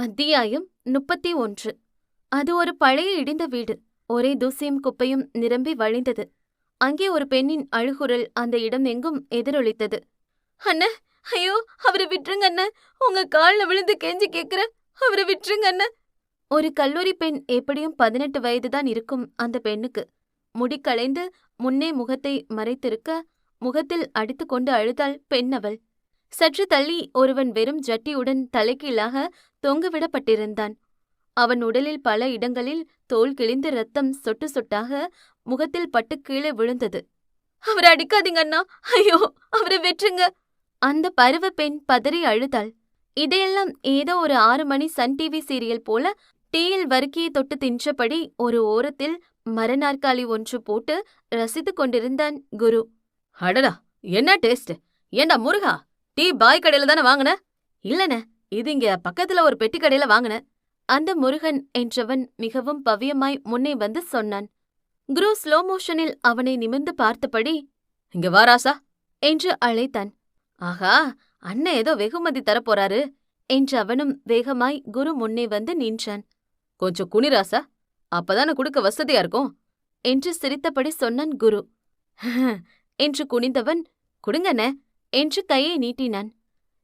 அத்தியாயம் 31. அது ஒரு பழைய இடிந்த வீடு. ஒரே தூசியும் குப்பையும் நிரம்பி வழிந்தது. அங்கே ஒரு பெண்ணின் அழுகுரல் அந்த இடம் எங்கும் எதிரொலித்தது. அண்ண, ஐயோ, அவரை விட்டுருங்க அண்ண, உங்க கால்ல விழுந்து கெஞ்சி கேக்குற, அவரை விட்டுருங்க அண்ண. ஒரு கல்லூரி பெண், எப்படியும் 18 வயதுதான் இருக்கும் அந்த பெண்ணுக்கு. முடி களைந்து முன்னே முகத்தை மறைத்திருக்க, முகத்தில் அடித்துக்கொண்டு அழுதாள் பெண் அவள். சற்று தள்ளி ஒருவன் வெறும் ஜட்டியுடன் தலைகீழாக தொங்கவிடப்பட்டிருந்தான். அவன் உடலில் பல இடங்களில் தோல் கிழிந்து ரத்தம் சொட்டு சொட்டாக முகத்தில் பட்டு கீழே விழுந்தது. அவரை அடிக்காதீங்க அண்ணா, ஐயோ, அவரை வெற்றுங்க. அந்த பருவ பெண் பதறி அழுதாள். இதையெல்லாம் ஏதோ ஒரு 6 மணி சன் டிவி சீரியல் போல டீயில் வறுக்கியை தொட்டு தின்றபடி ஒரு ஓரத்தில் மரநாற்காலி ஒன்று போட்டு ரசித்து கொண்டிருந்தான் குரு. அடடா, என்ன டேஸ்ட்! ஏண்டா முருகா, டீ பாய் கடையில தானே வாங்கின? இல்லன, இது இங்க பக்கத்துல ஒரு பெட்டி கடையில வாங்கின. அந்த முருகன் என்றவன் மிகவும் பவ்யமாய் முன்னே வந்து சொன்னான். குரு ஸ்லோ மோஷனில் அவனை நிமிர்ந்து பார்த்தபடி, இங்க வாராசா என்று அழைத்தான். ஆஹா, அண்ணன் ஏதோ வெகுமதி தரப்போறாரு என்று அவனும் வேகமாய் குரு முன்னே வந்து நின்றான். கொஞ்சம் குனிராசா, அப்பதானே குடுக்க வசதியா இருக்கும் என்று சிரித்தபடி சொன்னான் குரு. என்று குனிந்தவன், குடுங்கண்ண என்று கையை நீட்டினான்.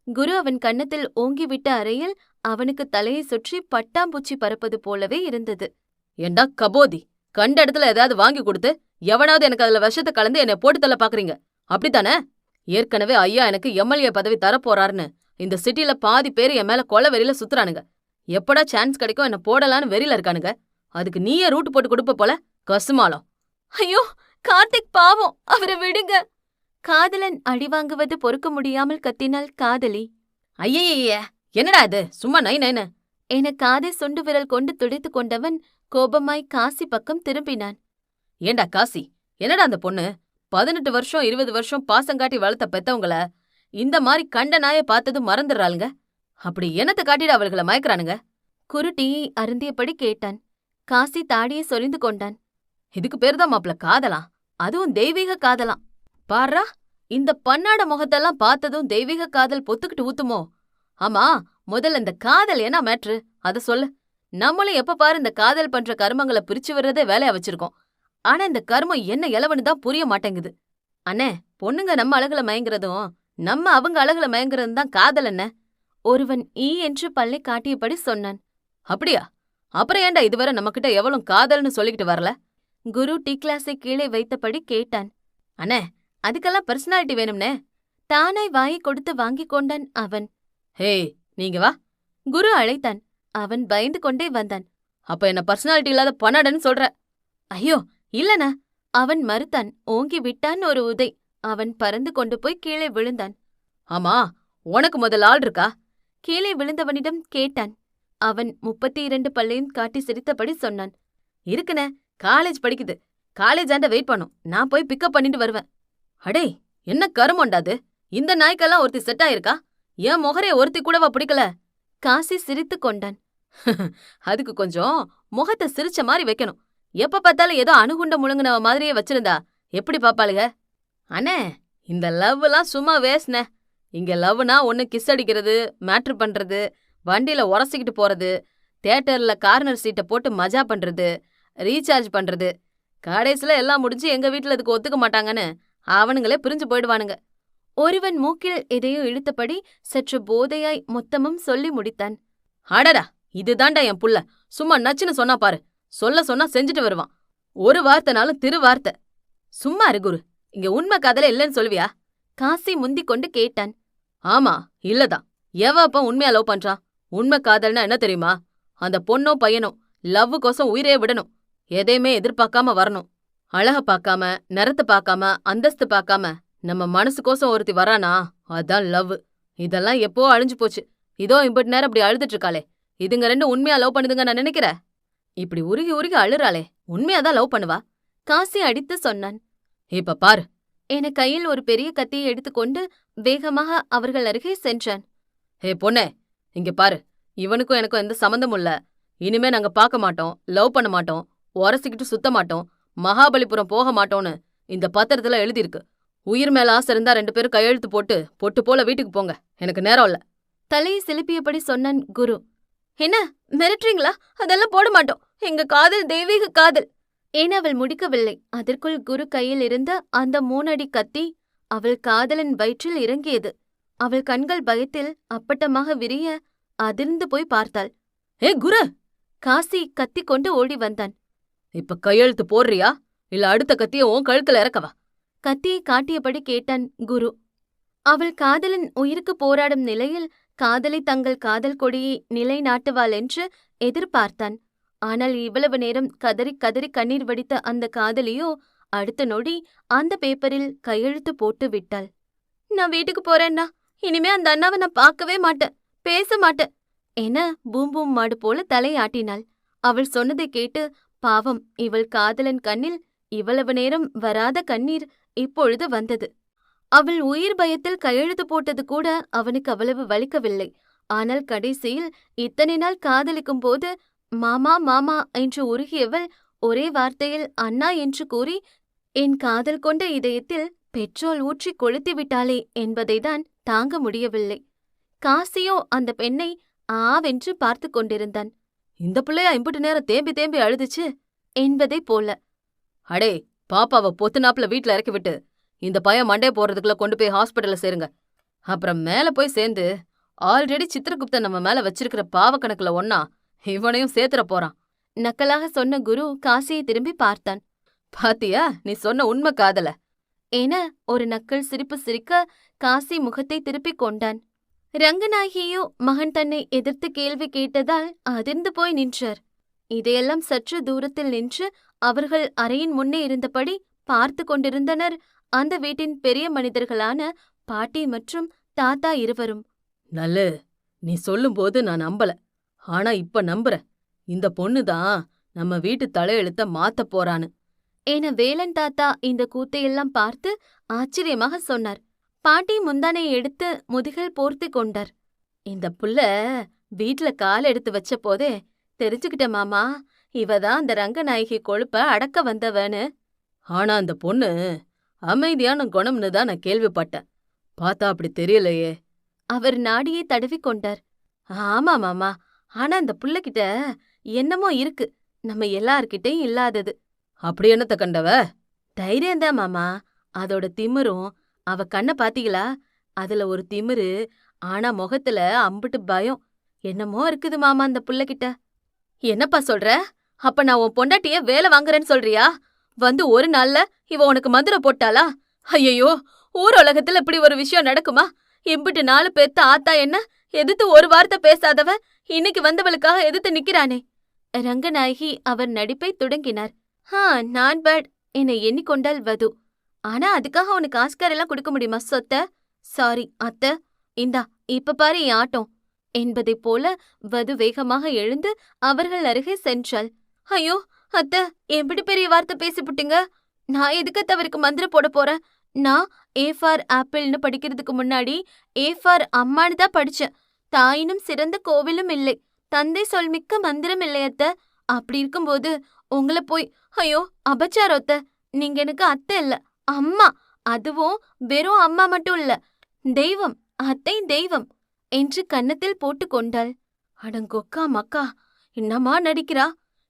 குரு அவன் கன்னத்தில் ஓங்கிவிட்ட அறையில் அவனுக்கு தலையை சுற்றி பட்டாம்பூச்சி பறப்பது போலவே இருந்தது. ஏண்டா கபோதி, கண்ட இடத்துல ஏதாவது வாங்கி கொடுத்து எவனாவது எனக்கு அதுல விஷத்தை கலந்து என்னை போட்டு தள்ள பாக்குறீங்க, அப்படித்தானே? ஏற்கனவே ஐயா எனக்கு எம்எல்ஏ பதவி தரப்போறாருன்னு இந்த சிட்டில பாதி பேர் என் மேல கொலை வெறியில சுத்துறானுங்க. எப்படா சான்ஸ் கிடைக்கும் என்ன போடலான்னு வெறியில இருக்கானுங்க. அதுக்கு நீயே ரூட் போட்டு கொடுப்ப போல, கசுமாலம். ஐயோ, கார்த்திக் பாவம், அவரை விடுங்க. காதலன் அடிவாங்குவது பொறுக்க முடியாமல் கத்தினாள் காதலி. ஐயைய, என்னடா இது, சும்மா நை நைன என காதை சுண்டு விரல் கொண்டு துடைத்து கொண்டவன் கோபமாய் காசி பக்கம் திரும்பினான். ஏண்டா காசி, என்னடா அந்த பொண்ணு 18 வருஷம் 20 வருஷம் பாசங்காட்டி வளர்த்த பெத்தவங்கள இந்த மாதிரி கண்ட நாய பார்த்தது மறந்துடுறாளுங்க. அப்படி என்னத்தை காட்டிட அவள்களை மயக்கிறானுங்க? குரு டீயை அருந்தியபடி கேட்டான். காசி தாடியை சொரிந்து கொண்டான். இதுக்கு பேருதான் மாப்பிள காதலாம், அதுவும் தெய்வீக காதலாம். பாரா, இந்த பன்னாட முகத்தெல்லாம் பார்த்ததும் தெய்வீக காதல் பொத்துக்கிட்டு ஊத்துமோ? ஆமா, முதல்ல இந்த காதல் என்ன மேட்ரு அத சொல்லு. நம்மளும் எப்ப பாரு இந்த காதல் பண்ற கர்மங்களை பிரிச்சு விடுறதே வேலையா வச்சிருக்கோம். ஆனா இந்த கர்மம் என்ன இலவன்னு தான் புரிய மாட்டேங்குது. அண்ணே, பொண்ணுங்க நம்ம அழகுல மயங்குறதும் நம்ம அவங்க அழகுல மயங்குறதும் தான் காதல் என்ன? ஒருவன் ஈ என்று பல்லை காட்டியபடி சொன்னான். அப்படியா? அப்புறம் ஏண்டா இதுவரை நம்மகிட்ட எவ்வளவு காதல்னு சொல்லிக்கிட்டு வரல? குரு டீ கிளாஸை கீழே வைத்தபடி கேட்டான். அண்ணே, அதுக்கெல்லாம் பர்சனாலிட்டி வேணும்னே. தானாய் வாயை கொடுத்து வாங்கிக் கொண்டான் அவன். ஹே, நீங்க வா. குரு அழைத்தான். அவன் பயந்து கொண்டே வந்தான். அப்ப என்ன பர்சனாலிட்டி இல்லாத பனாடன்னு சொல்ற? ஐயோ, இல்லனா. அவன் மறுத்தான். ஓங்கி விட்டான் ஒரு உதை. அவன் பறந்து கொண்டு போய் கீழே விழுந்தான். ஆமா, உனக்கு முதல் ஆள் இருக்கா? கீழே விழுந்தவனிடம் கேட்டான். அவன் 32 பல்லையும் காட்டி சிரித்தபடி சொன்னான். இருக்குன, காலேஜ் படிக்குது. காலேஜ் ஆண்ட வெயிட் பண்ணும், நான் போய் பிக்கப் பண்ணிட்டு வருவேன். அடே, என்ன கருமண்டாது, இந்த நாய்க்கெல்லாம் ஒருத்தி செட் ஆயிருக்கா? என் முகரே ஒருத்தி கூடவா பிடிக்கல? காசி சிரித்து கொண்டான். அதுக்கு கொஞ்சம் முகத்தை சிரிச்ச மாதிரி வைக்கணும். எப்ப பார்த்தாலும் ஏதோ அணுகுண்ட முழுங்குனவ மாதிரியே வச்சிருந்தா எப்படி பாப்பாளுக? அண்ணே, இந்த லவ்லாம் சும்மா வேஸ்ட்னே. இங்க லவ்னா ஒன்னு கிஸ் அடிக்கிறது, மேட்ரு பண்றது, வண்டியில உரசிக்கிட்டு போறது, தியேட்டர்ல கார்னர் சீட்டை போட்டு மஜா பண்றது, ரீசார்ஜ் பண்றது. கடைசில எல்லாம் முடிஞ்சு எங்க வீட்டுல இதுக்கு ஒத்துக்க மாட்டாங்கன்னு அவனுங்களே பிரிஞ்சு போயிடுவானுங்க. ஒருவன் மூக்கில் எதையோ இழுத்தபடி சற்று போதையாய் மொத்தமும் சொல்லி முடித்தான். அடடா, இதுதான்டா என் புள்ள, சும்மா நச்சுன்னு சொன்னா பாரு. சொல்ல சொன்னா செஞ்சுட்டு வருவான். ஒரு வார்த்தைனாலும் திரு வார்த்தை. சும்மா இரு குரு, இங்க உண்மை காதல இல்லைன்னு சொல்லுவியா? காசி முந்திக் கொண்டு கேட்டான். ஆமா, இல்லதான். எவ அப்ப உண்மையா லவ் பண்றான்? உண்மை காதல்னா என்ன தெரியுமா? அந்த பொண்ணோ பையனோ லவ்வுக்கோசம் உயிரே விடணும். எதையுமே எதிர்பார்க்காம வரணும். அழக பார்க்காம, நிறத்தை பார்க்காம, அந்தஸ்து பார்க்காம நம்ம மனசுக்கோசம் ஒருத்தி வரானா, அதான் லவ். இதெல்லாம் எப்போ அழிஞ்சு போச்சு. இதோ இப்படி நேரம் இப்படி அழுதுட்டு இருக்காளே, இதுங்க ரெண்டு உண்மையா லவ் பண்ணுதுங்க நான் நினைக்கிறேன். இப்படி உருகி உருகி அழுறாளே, உண்மையாதான் லவ் பண்ணுவா? காசி அடித்து சொன்னான். இப்ப பாரு என கையில் ஒரு பெரிய கத்தியை எடுத்துக்கொண்டு வேகமாக அவர்கள் அருகே சென்றான். ஹே பொண்ணே, இங்க பாரு, இவனுக்கும் எனக்கும் எந்த சம்மந்தமும் இல்ல. இனிமே நாங்க பார்க்க மாட்டோம், லவ் பண்ண மாட்டோம், உரசிக்கிட்டு சுத்த மாட்டோம், மகாபலிபுரம் போக மாட்டோம்னு இந்த பத்திரத்துல எழுதியிருக்கு. உயிர் மேல ஆசை இருந்தா 2 பேரும் கையெழுத்து போட்டு பொட்டு போல வீட்டுக்கு போங்க, எனக்கு நேரம் இல்ல. தலையை சிலுப்பியபடி சொன்னான் குரு. என்ன மிரட்டுறீங்களா? அதெல்லாம் போட மாட்டோம். எங்க காதல் தெய்வீக காதல். ஏன் அவள் முடிக்கவில்லை. அதற்குள் குரு கையில் இருந்த அந்த 3 அடி கத்தி அவள் காதலன் வயிற்றில் இறங்கியது. அவள் கண்கள் பயத்தில் அப்பட்டமாக விரிய அதிர்ந்து போய் பார்த்தாள். ஏ குரு, காசி கத்தி கொண்டு ஓடி வந்தான். இப்ப கையெழுத்து போடுறியா இல்ல அடுத்த கத்திய உன் கழுத்துல இறக்கவா? கத்தியை காட்டியபடி கேட்டான் குரு. அவள் காதலன் உயிருக்கு போராடும் நிலையில் காதலை தங்கள் காதல் கொடியை நிலைநாட்டுவாள் என்று எதிர்பார்த்தான். ஆனால் இவ்வளவு நேரம் கதறி கதறி கண்ணீர் வடித்த அந்த காதலியோ அடுத்த நொடி அந்த பேப்பரில் கையெழுத்து போட்டு விட்டாள். நான் வீட்டுக்கு போறேன்னா, இனிமே அந்த அண்ணாவை நான் பார்க்கவே மாட்டேன், பேச மாட்டேன் என பூம் பூம் மாடு போல தலையாட்டினாள். அவள் சொன்னதை கேட்டு பாவம் இவள் காதலன் கண்ணில் இவ்வளவு நேரம் வராத கண்ணீர் இப்பொழுது வந்தது. அவள் உயிர் பயத்தில் கையெழுத்து போட்டது கூட அவனுக்கு அவ்வளவு வலிக்கவில்லை. ஆனால் கடைசியில் இத்தனை நாள் காதலிக்கும் போது மாமா மாமா என்று உருகியவள் ஒரே வார்த்தையில் அண்ணா என்று கூறி என் காதல் கொண்ட இதயத்தில் பெட்ரோல் ஊற்றி கொளுத்தி விட்டாளே என்பதைதான் தாங்க முடியவில்லை. காசியோ அந்த பெண்ணை ஆவென்று பார்த்து கொண்டிருந்தான். இந்த பிள்ளையா இம்புட்டு நேரம் தேம்பி தேம்பி அழுதுச்சு என்பதை போல. அடே, பாப்பாவை பொத்துனாப்புல வீட்டுல இறக்கி விட்டு இந்த பையன் மண்டே போறதுக்குள்ள கொண்டு போய் ஹாஸ்பிட்டல்ல சேருங்க. அப்புறம் மேல போய் சேர்ந்து ஆல்ரெடி சித்திரகுப்தன் நம்ம மேல வச்சிருக்கிற பாவக்கணக்குல ஒன்னா இவனையும் சேர்த்துற போறான். நக்கலாக சொன்ன குரு காசியை திரும்பி பார்த்தான். பாத்தியா, நீ சொன்ன உண்மை காதல என ஒரு நக்கல் சிரிப்பு சிரிக்க காசி முகத்தை திருப்பிக் கொண்டான். ரங்கநாயகியோ மகன் தன்னை எதிர்த்து கேள்வி கேட்டதால் அதிர்ந்து போய் நின்றார். இதையெல்லாம் சற்று தூரத்தில் நின்று அவர்கள் அறையின் முன்னே இருந்தபடி பார்த்து கொண்டிருந்தனர் அந்த வீட்டின் பெரிய மனிதர்களான பாட்டி மற்றும் தாத்தா இருவரும். நல்ல, நீ சொல்லும்போது நான் நம்பல, ஆனா இப்ப நம்புறேன். இந்த பொண்ணுதான் நம்ம வீட்டு தலையெழுத்த மாத்த போறான்னு என வேலன் தாத்தா இந்த கூத்தையெல்லாம் பார்த்து ஆச்சரியமாக சொன்னார். பாட்டி முந்தானையை எடுத்து முதுகில் போர்த்தி கொண்டார். இந்த புள்ள வீட்ல கால் எடுத்து வச்ச போதே தெரிஞ்சுக்கிட்ட மாமா, இவதான் அந்த ரங்கநாயகி கொழுப்ப அடக்க வந்தவன்னு. ஆனா அந்த பொண்ணு அமைதியான குணம்னு தான் நான் கேள்விப்பட்டேன். பார்த்தா அப்படி தெரியலையே. அவர் நாடியை தடவி கொண்டார். ஆமா மாமா, ஆனா அந்த புள்ளகிட்ட என்னமோ இருக்கு, நம்ம எல்லார்கிட்டையும் இல்லாதது. அப்படி என்னத்த கண்டவ? தைரியம்தான் மாமா, அதோட திமிரும். அவ கண்ண பாத்தீங்களா? அதுல ஒரு திமிரு, ஆனா முகத்துல அம்புட்டு பயம். என்னமோ இருக்குது மாமா அந்த புள்ளகிட்ட. என்னப்பா சொல்ற? அப்ப நான் உன் பொண்டாட்டிய வேலை வாங்குறேன்னு சொல்றியா? வந்து ஒரு நாள்ல இவ உனக்கு மதுரை போட்டாளா? ஐயையோ, ஊர் உலகத்துல இப்படி ஒரு விஷயம் நடக்குமா? இம்புட்டு 4 பேத்த ஆத்தா என்ன எதிர்த்து ஒரு வார்த்தை பேசாதவ இன்னைக்கு வந்தவளுக்காக எதிர்த்து நிக்கிறானே. ரங்கநாயகி அவர் நடிப்பை தொடங்கினார். நாட் பேட் என எண்ணிக்கொண்டாள் வது. ஆனா அதுக்காக உனக்கு ஆஸ்கார் எல்லாம் கொடுக்க முடியுமா சொத்த? சாரி அத்த, இந்தா இப்ப பாரு என் ஆட்டம் என்பதைப் போல வது வேகமாக எழுந்து அவர்கள் அருகே சென்றாள். ஐயோ அத்த, எப்படி பெரிய வார்த்தை பேசிப்புட்டீங்க? நான் எதுக்கு தவறுக்கு மந்திர போட போறேன்? நான் ஏ ஃபார் ஆப்பிள்னு படிக்கிறதுக்கு முன்னாடி ஏ ஃபார் அம்மானு தான் படிச்சேன். தாயினும் சிறந்த கோவிலும் இல்லை, தந்தை சொல்மிக்க மந்திரம் இல்லையத்த. அப்படி இருக்கும்போது உங்களை போய் ஐயோ அபச்சாரத்த. நீங்க எனக்கு அத்தை இல்ல, அம்மா. அதுவும் வெறும் அம்மா மட்டும் இல்ல, தெய்வம், அத்தை தெய்வம் என்று கன்னத்தில் போட்டு கொண்டாள். அடங்கொக்கா மக்கா, என்னமா நடிக்கிறா?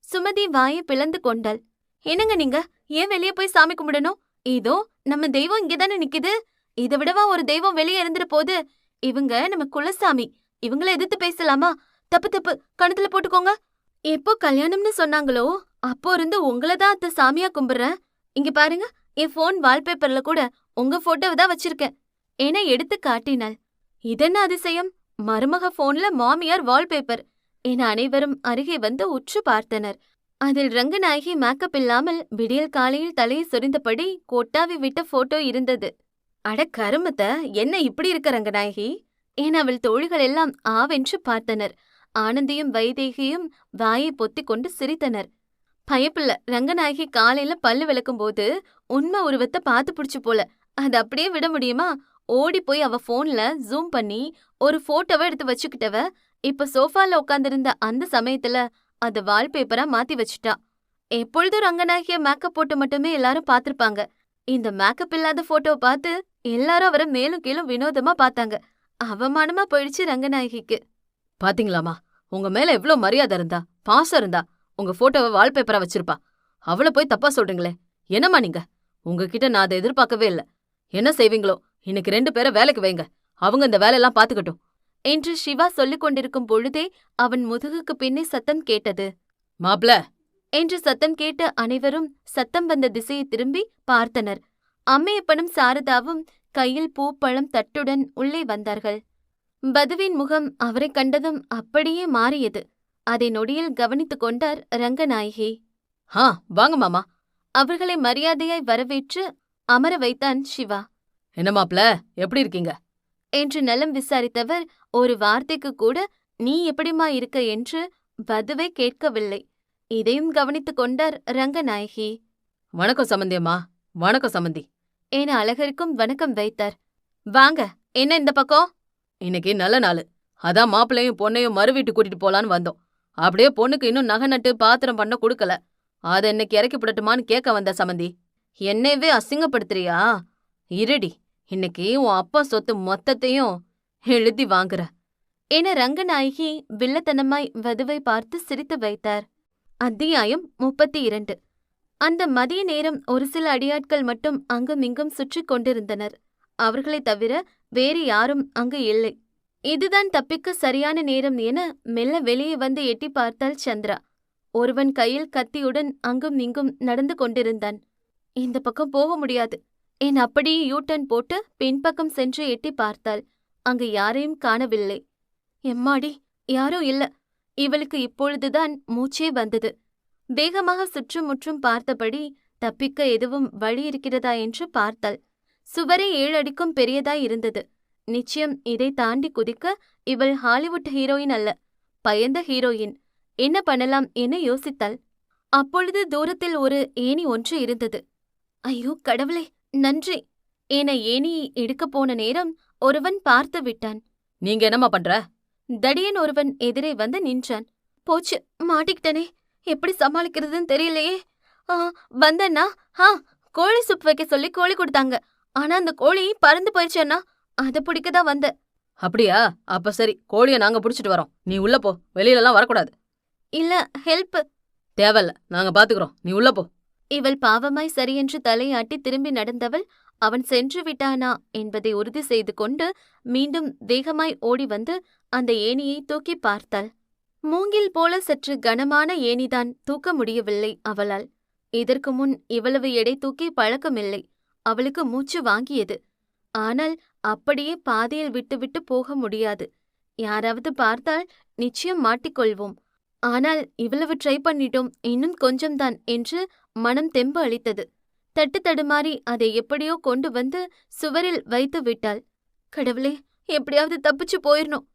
சுமதி வாயை பிளந்து கொண்டாள். என்னங்க நீங்க, ஏன் வெளியே போய் சாமி கும்பிடணும்? இதோ நம்ம தெய்வம் இங்கதானே நிக்குது. இதை விடவா ஒரு தெய்வம் வெளியே இருந்துட போது? இவங்க நம்ம குலசாமி, இவங்கள எதிர்த்து பேசலாமா? தப்பு தப்பு, கணத்துல போட்டுக்கோங்க. எப்போ கல்யாணம்னு சொன்னாங்களோ அப்போ இருந்து உங்களதான் அத்த சாமியா கும்பிடுறேன். இங்க பாருங்க, என் போன் வால்பேப்பர்ல கூட உங்க போட்டோவை தான் வச்சிருக்கேன் என எடுத்து காட்டினாள். இதென்ன அதிசயம்? மருமக போன்ல மாமியார் வால்பேப்பர் என அனைவரும் அருகே வந்து உற்று பார்த்தனர். அதில் ரங்கநாயகி மேக்கப் இல்லாமல் விடியல் காலையில் தலையை சொரிந்தபடி கொட்டாவி விட்ட போட்டோ இருந்தது. அட கருமத்த, என்ன இப்படி இருக்க ரங்கநாயகி என அவள் தோழிகள் எல்லாம் ஆவென்று பார்த்தனர். ஆனந்தியும் வைதேகியும் வாயை பொத்திக் கொண்டு சிரித்தனர். பயப்பில்ல, ரங்கநாயகி காலையில பல்லு விளக்கும் போது உண்மை உருவத்தை பார்த்து பிடிச்சு போல. அது அப்படியே விட முடியுமா? ஓடி போய் அவ போன்ல ஜூம் பண்ணி ஒரு போட்டோவை எடுத்து வச்சுக்கிட்டவ இப்ப சோஃபால உட்கார்ந்திருந்த அந்த சமயத்துல அத வால்பேப்பரா மாத்தி வச்சுட்டா. எப்பொழுதும் ரங்கநாயகிய மேக்கப் போட்டு மட்டுமே எல்லாரும் பாத்திருப்பாங்க. இந்த மேக்கப் இல்லாத போட்டோவை பார்த்து எல்லாரும் அவரை மேலும் கீழும் வினோதமா பார்த்தாங்க. அவமானமா போயிடுச்சு ரங்கநாயகிக்கு. பாத்தீங்களாமா, உங்க மேல எவ்ளோ மரியாதை இருந்தா, பாசம் இருந்தா, உங்க போட்டோவை வால்பேப்பரா வச்சிருப்பா. அவள போய் தப்பா சொல்றீங்களே, என்னம்மா நீங்க? உங்ககிட்ட நான் அதை எதிர்பார்க்கவே இல்ல. என்ன செய்வீங்களோ, இன்னைக்கு 2 பேரை வேலைக்கு வைங்க. அவங்க இந்த வேலையெல்லாம் பாத்துக்கட்டும் என்று சிவா சொல்லிக் கொண்டிருக்கும் பொழுதே அவன் முதுகுக்கு பின்னே சத்தம் கேட்டது. மாப்ள. என்று சத்தம் கேட்ட அனைவரும் சத்தம் வந்த திசையை திரும்பி பார்த்தனர். அம்மையப்பனும் சாரதாவும் கையில் பூ பழம் தட்டுடன் உள்ளே வந்தார்கள். பதுவின் முகம் அவரை கண்டதும் அப்படியே மாறியது. அதை நொடியில் கவனித்துக் கொண்டார் ரங்கநாயகி. வாங்க மாமா. அவர்களை மரியாதையாய் வரவேற்று அமர வைத்தான் சிவா. என்ன மாப்ள, எப்படி இருக்கீங்க என்று நலம் விசாரித்தவர் ஒரு வார்த்தைக்கு கூட நீ எப்படிமா இருக்க என்று பதுவை கேட்கவில்லை. இதையும் கவனித்துக் கொண்டார் ரங்கநாயகி. வணக்கம் சம்பந்தியம்மா. வணக்கம் சம்பந்தி என அழகருக்கும் வணக்கம் வைத்தார். வாங்க, என்ன இந்த பக்கம்? இன்னைக்கு நல்ல நாள். அதான் மாப்பிள்ளையும் பொண்ணையும் மறு வீட்டு கூட்டிட்டு போலான்னு வந்தோம். அப்படியே பொண்ணுக்கு இன்னும் நகை நட்டு பாத்திரம் பண்ண கொடுக்கல. அதை இன்னைக்கு இறக்கி விடட்டுமான்னு கேட்க வந்த சம்பந்தி. என்னையவே அசிங்கப்படுத்துறியா? இருடி, இன்னைக்கு உன் அப்பா சொத்து மொத்தத்தையும் எழுதி வாங்குற என ரங்கநாயகி வில்லத்தனமாய் வதுவை பார்த்து சிரித்து வைத்தார். அத்தியாயம் 32. அந்த மதிய நேரம் ஒரு சில அடியாட்கள் மட்டும் அங்குமிங்கும் சுற்றி கொண்டிருந்தனர். அவர்களைத் தவிர வேறு யாரும் அங்கு இல்லை. இதுதான் தப்பிக்க சரியான நேரம் என மெல்ல வெளியே வந்து எட்டி பார்த்தாள் சந்திரா. ஒருவன் கையில் கத்தியுடன் அங்கும் இங்கும் நடந்து கொண்டிருந்தான். இந்த பக்கம் போக முடியாது என் அப்படியே யூட்டன் போட்டு பின்பக்கம் சென்று எட்டி பார்த்தாள். அங்கு யாரையும் காணவில்லை. எம்மாடி, யாரோ இல்ல. இவளுக்கு இப்பொழுதுதான் மூச்சே வந்தது. வேகமாக சுற்றுமுற்றும் பார்த்தபடி தப்பிக்க எதுவும் வழி இருக்கிறதா என்று பார்த்தாள். சுவரே 7 அடிக்கும் பெரியதாய் இருந்தது. நிச்சயம் இதை தாண்டி குதிக்க இவள் ஹாலிவுட் ஹீரோயின் அல்ல, பயந்த ஹீரோயின். என்ன பண்ணலாம் என யோசித்தாள். அப்பொழுது தூரத்தில் ஒரு ஏணி ஒன்று இருந்தது. ஐயோ கடவுளே, நன்றி என ஏணியை எடுக்கப் போன நேரம் ஒருவன் பார்த்து விட்டான். நீங்க என்னம்மா பண்ற? தடியன் ஒருவன் எதிரே வந்து நின்றான். போச்சு, மாட்டிக்கிட்டனே. எப்படி சமாளிக்கிறதுன்னு தெரியலையே. வந்தண்ணா. கோழி சூப் வைக்க சொல்லி கோழி கொடுத்தாங்க. ஆனா அந்த கோழி பறந்து போயிடுச்சு அண்ணா. அதை பிடிக்கதான் வந்த. அப்படியா? அப்ப சரி, கோழிய நாங்க புடிச்சிட்டு வரோம். நீ உள்ள போ, வெளியிலலாம் வரக்கூடாது. இல்ல, ஹெல்ப் தேவையில்ல, நாங்க பாத்துக்கிறோம். நீ உள்ள போ. இவள் பாவமாய் சரியென்று தலையாட்டி திரும்பி நடந்தவள் அவன் சென்று விட்டானா என்பதை உறுதி செய்து கொண்டு மீண்டும் வேகமாய் ஓடி வந்து அந்த ஏணியை தூக்கி பார்த்தாள். மூங்கில் போல சற்று கனமான ஏணிதான், தூக்க முடியவில்லை அவளால். இதற்கு முன் இவ்வளவு எடை தூக்கி பழக்கமில்லை. அவளுக்கு மூச்சு வாங்கியது. ஆனால் அப்படியே பாதையில் விட்டுவிட்டு போக முடியாது. யாராவது பார்த்தால் நிச்சயம் மாட்டிக்கொள்வோம். ஆனால் இவ்வளவு ட்ரை பண்ணிட்டோம், இன்னும் கொஞ்சம்தான் என்று மனம் தெம்பு அளித்தது. தட்டு தடுமாறி அதை எப்படியோ கொண்டு வந்து சுவரில் வைத்து விட்டாள். கடவுளே, எப்படியாவது தப்பிச்சு போயிடணும்.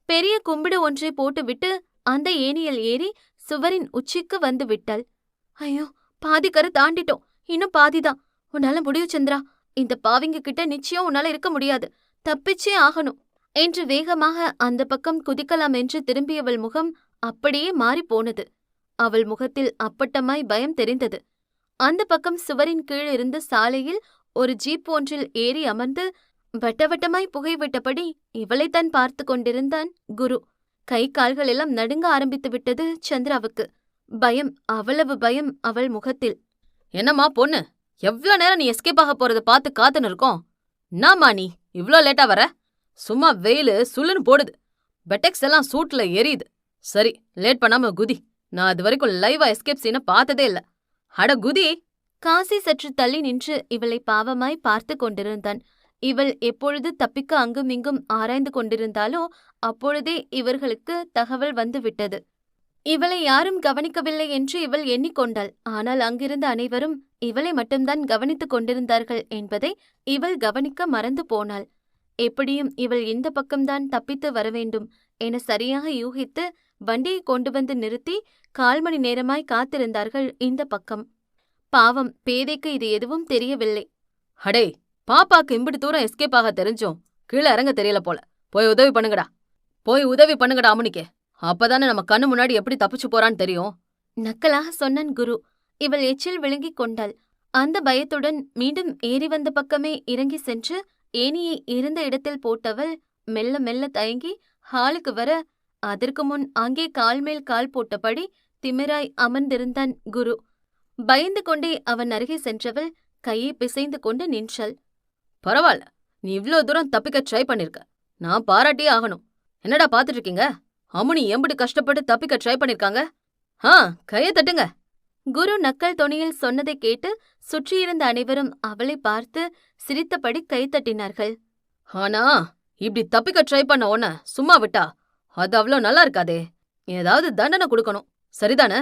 பெரிய கும்பிடு ஒன்றை போட்டுவிட்டு அந்த ஏணியில் ஏறி சுவரின் உச்சிக்கு வந்து விட்டாள். ஐயோ, பாதிக்கரை தாண்டிட்டோம். இன்னும் பாதிதான். உன்னால முடியும் சந்திரா. இந்த பாவிங்க கிட்ட நிச்சயம் உன்னால இருக்க முடியாது. தப்பிச்சே ஆகணும் என்று வேகமாக அந்த பக்கம் குதிக்கலாம் என்று திரும்பியவள் முகம் அப்படியே மாறிப்போனது. அவள் முகத்தில் அப்பட்டமாய் பயம் தெரிந்தது. அந்த பக்கம் சுவரின் கீழ் இருந்த சாலையில் ஒரு ஜீப் ஒன்றில் ஏறி அமர்ந்து வட்டவட்டமாய் புகைவிட்டபடி இவளைத்தான் பார்த்து கொண்டிருந்தான் குரு. கை கால்கள் எல்லாம் நடுங்க ஆரம்பித்து விட்டது சந்திராவுக்கு. பயம், அவ்வளவு பயம் அவள் முகத்தில். என்னம்மா பொண்ணு, எவ்ளோ நேரம் நீ எஸ்கேப் ஆக போறத பார்த்து காத்துன்னு இருக்கோம். என்னம்மா நீ இவ்ளோ லேட்டா வர? சும்மா வெயிலு சுள்ளுன்னு போடுது. பெட்டெக்ஸ் எல்லாம் சூட்ல எரியுது. சரி, லேட் பண்ணாம குதி. நான் அது வரைக்கும் லைவா எஸ்கேப் சீனை பார்த்ததே இல்ல. அட குதி. காசி சற்று தள்ளி நின்று இவளை பாவமாய் பார்த்து கொண்டிருந்தான். இவள் எப்பொழுது தப்பிக்க அங்குமிங்கும் ஆராய்ந்து கொண்டிருந்தாலோ அப்பொழுதே இவர்களுக்கு தகவல் வந்து விட்டது. இவளை யாரும் கவனிக்கவில்லை என்று இவள் எண்ணிக்கொண்டாள். ஆனால் அங்கிருந்த அனைவரும் இவளை மட்டும்தான் கவனித்துக் கொண்டிருந்தார்கள் என்பதை இவள் கவனிக்க மறந்து போனாள். எப்படியும் இவள் இந்த பக்கம்தான் தப்பித்து வரவேண்டும் என சரியாக யூகித்து வண்டியை கொண்டு வந்து நிறுத்தி 1/4 மணி நேரமாய் காத்திருந்தார்கள் இந்த பக்கம். பாவம், பேதைக்கு இது எதுவும் தெரியவில்லை. அடே, பாப்பாக்கு இம்பிட்டு தூரம் எஸ்கேப் ஆக தெரிஞ்சோம் கீழே இறங்க தெரியல போல. போய் உதவி பண்ணுங்கடா அம்முனிக்கே. அப்பதானே நம்ம கண்ணு முன்னாடி எப்படி தப்பிச்சு போறான்னு தெரியும். நக்கலாக சொன்னான் குரு. இவள் எச்சில் விழுங்கிக் கொண்டாள். அந்த பயத்துடன் மீண்டும் ஏறி வந்த பக்கமே இறங்கி சென்று ஏணியை இருந்த இடத்தில் போட்டவள் மெல்ல மெல்ல தயங்கி ஹாலுக்கு வர அதற்கு முன் அங்கே கால் மேல் கால் போட்டபடி திமிராய் அமர்ந்திருந்தான் குரு. பயந்து கொண்டே அவன் அருகே சென்றவள் கையை பிசைந்து கொண்டு நின்றாள். பரவாயில்ல, நீ இவ்ளோ தூரம் தப்பிக்க ட்ரை பண்ணிருக்க. நான் பாராட்டியே ஆகணும். என்னடா பாத்துட்டு இருக்கீங்க? அம்முனி எம்படி கஷ்டப்பட்டு தப்பிக்க ட்ரை பண்ணிருக்காங்க. கையை தட்டுங்க. குரு நக்கல் தொனியில் சொன்னதை கேட்டு சுற்றியிருந்த அனைவரும் அவளை பார்த்து சிரித்தபடி கைத்தட்டினார்கள். ஆனா இப்படி தப்பிக்க ட்ரை பண்ண உன்ன சும்மா விட்டா அது அவ்வளோ நல்லா இருக்காதே. ஏதாவது தண்டனை கொடுக்கணும், சரிதானே?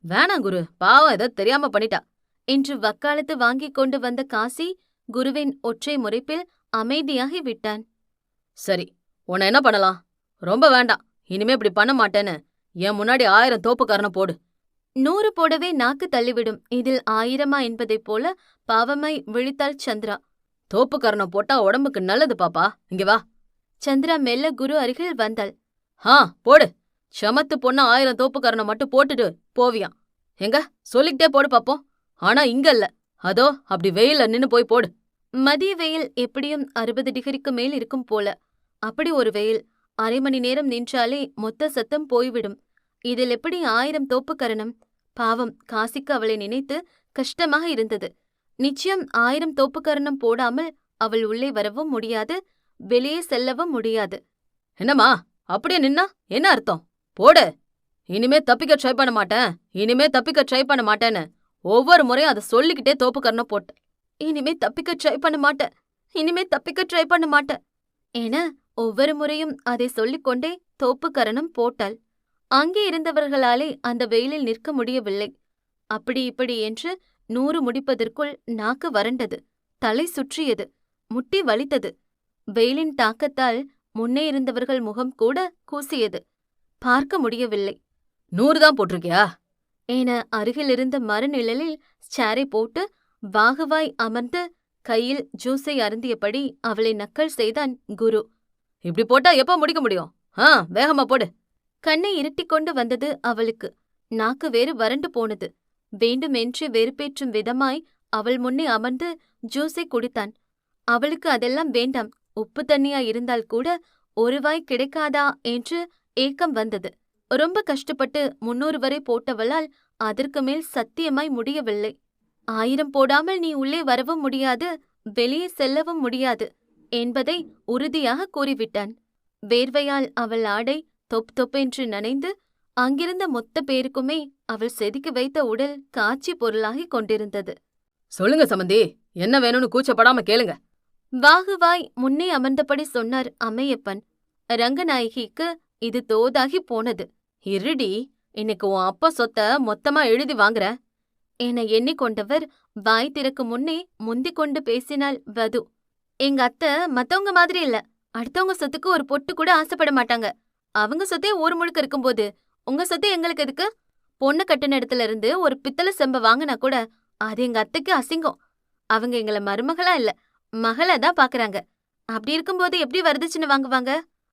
வேணாம் குரு, பாவம் ஏதோ தெரியாம பண்ணிட்டா என்று வக்காலத்து வாங்கிக் கொண்டு வந்த காசி குருவின் ஒற்றை முறைப்பில் அமைதியாகி விட்டான். சரி, உன்னை என்ன பண்ணலாம்? ரொம்ப வேண்டாம், இனிமே இப்படி பண்ண மாட்டேன்னு என் முன்னாடி 1000 தோப்புக்காரனை போடு. 100 போடவே நாக்கு தள்ளிவிடும். இதில் 1000 என்பதைப் போல பாவமாய் விழித்தாள் சந்திரா. தோப்புக்காரனை போட்டா உடம்புக்கு நல்லது பாப்பா, இங்க வா. சந்திரா மெல்ல குரு அருகில் வந்தாள். போடு. சமத்து பொண்ணா 1000 தோப்புக்காரனை மட்டும் போட்டுட்டு போவியாம். எங்க சொல்லிக்கிட்டே போடு பாப்போம். ஆனா இங்க இல்ல, அதோ அப்படி வெயில்ல நின்னு போய் போடு. மதிய வெயில் எப்படியும் 60 டிகிரிக்கு மேல் இருக்கும் போல. அப்படி ஒரு வெயில் 1/2 மணி நேரம் நின்றாலே மொத்த சத்தம் போய்விடும். இதில் எப்படி 1000 தோப்புக்கரணம்? பாவம், காசிக்கு அவளை நினைத்து கஷ்டமாக இருந்தது. நிச்சயம் 1000 தோப்புக்கரணம் போடாமல் அவள் உள்ளே வரவும் முடியாது, வெளியே செல்லவும் முடியாது. என்னம்மா அப்படியே நின்னா என்ன அர்த்தம்? போடு. இனிமே தப்பிக்க ட்ரை பண்ண மாட்டேன், இனிமே தப்பிக்க ட்ரை பண்ண மாட்டேன்னு ஒவ்வொரு முறையும் அதை சொல்லிக்கிட்டே தோப்புக்கரணை போட்ட. இனிமே தப்பிக்க ட்ரை பண்ண மாட்டேன், இனிமே தப்பிக்க ட்ரை பண்ண மாட்டேன் என ஒவ்வொரு முறையும் அதை சொல்லிக்கொண்டே தோப்புக்கரணம் போட்டாள். அங்கே இருந்தவர்களாலே அந்த வெயிலில் நிற்க முடியவில்லை. அப்படி இப்படி என்று 100 முடிப்பதற்குள் நாக்கு வறண்டது, தலை சுற்றியது, முட்டி வலித்தது. வெயிலின் தாக்கத்தால் முன்னே இருந்தவர்கள் முகம் கூட கூசியது. பார்க்க முடியவில்லை. 100 தான் போட்டிருக்கியா என அருகிலிருந்த மரநிழலில் சேரை போட்டு வாகுவாய் அமர்ந்து கையில் ஜூஸை அருந்தியபடி அவளை நக்கல் செய்தான் குரு. இப்படி போட்டா எப்ப முடிக்க முடியும்? வேகமா போடு. கண்ணை இருட்டிக் கொண்டு வந்தது அவளுக்கு. நாக்கு வேறு வறண்டு போனது. வேண்டுமென்று வெறுப்பேற்றும் விதமாய் அவள் முன்னே அமர்ந்து ஜூஸை குடித்தான். அவளுக்கு அதெல்லாம் வேண்டாம். உப்பு தண்ணியா இருந்தால் கூட ஒரு வாய் கிடைக்காதா என்று ஏக்கம் வந்தது. ரொம்ப கஷ்டப்பட்டு 300 வரை போட்டவளால் அதற்கு மேல் சத்தியமாய் முடியவில்லை. 1000 போடாமல் நீ உள்ளே வரவும் முடியாது, வெளியே செல்லவும் முடியாது என்பதை உறுதியாக கூறிவிட்டான். வேர்வையால் அவள் ஆடை தொப் தொப்பென்று நனைந்து அங்கிருந்த மொத்த பேருக்குமே அவள் செதுக்கி வைத்த உடல் காட்சி பொருளாகிக் கொண்டிருந்தது. சொல்லுங்க சமந்தி, என்ன வேணும்னு கூச்சப்படாம கேளுங்க. வாகுவாய் முன்னே அமர்ந்தபடி சொன்னார் அம்மையப்பன். ரங்கநாயகிக்கு இது தோதாகி போனது. இருடி, இன்னைக்கு உன் அப்பா சொத்த மொத்தமா எழுதி வாங்குற என எண்ணிக்கொண்டவர் வாய் திறக்கு முன்னே முந்திக் கொண்டு பேசினாள் வது. எங்க அத்தை மத்தவங்க மாதிரி இல்ல. அடுத்தவங்க சொத்துக்கு ஒரு பொட்டு கூட ஆசைப்பட மாட்டாங்க. அவங்க சொத்தே ஊர் முழுக்க இருக்கும்போது உங்க சொத்து எங்களுக்கு எதுக்கு? பொண்ணு கட்டின இடத்துல இருந்து ஒரு பித்தளை செம்ப வாங்கினா கூட அது எங்க அத்தைக்கு அசிங்கம். அவங்க எங்களை மருமகளா இல்ல, மகளா தான் பாக்குறாங்க. அப்படி இருக்கும்போது எப்படி வரதட்சணை வாங்குவாங்க?